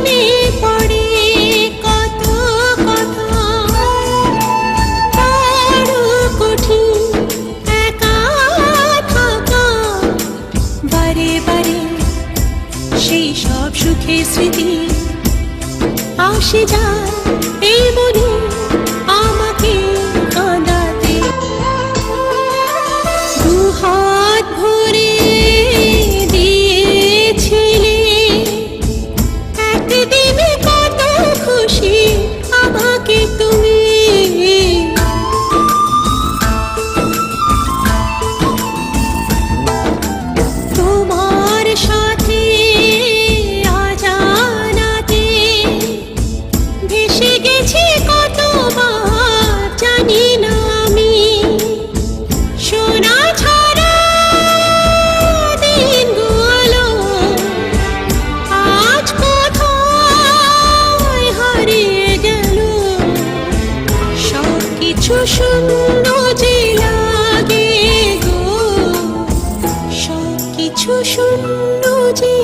মনে পড়ে কত কথা, বড় কঠিন একা থাকা, বারে বারে সেই সব সুখের স্মৃতি আসে যায় এই মনে আমাকে কাঁদাতে। দুহাত ভরে দিয়েছিলে একদিনে কত খুশি আমাকে তুমি, তোমার সাথে অজানাতে ভেসে গেছি কতবার জানি না আমি। সোনা ছাড়া দিনগুলো আজ কোথায় হারিয়ে গেল, সব কিছু শূন্য যে লাগে গো, সব কিছু শূন্য যে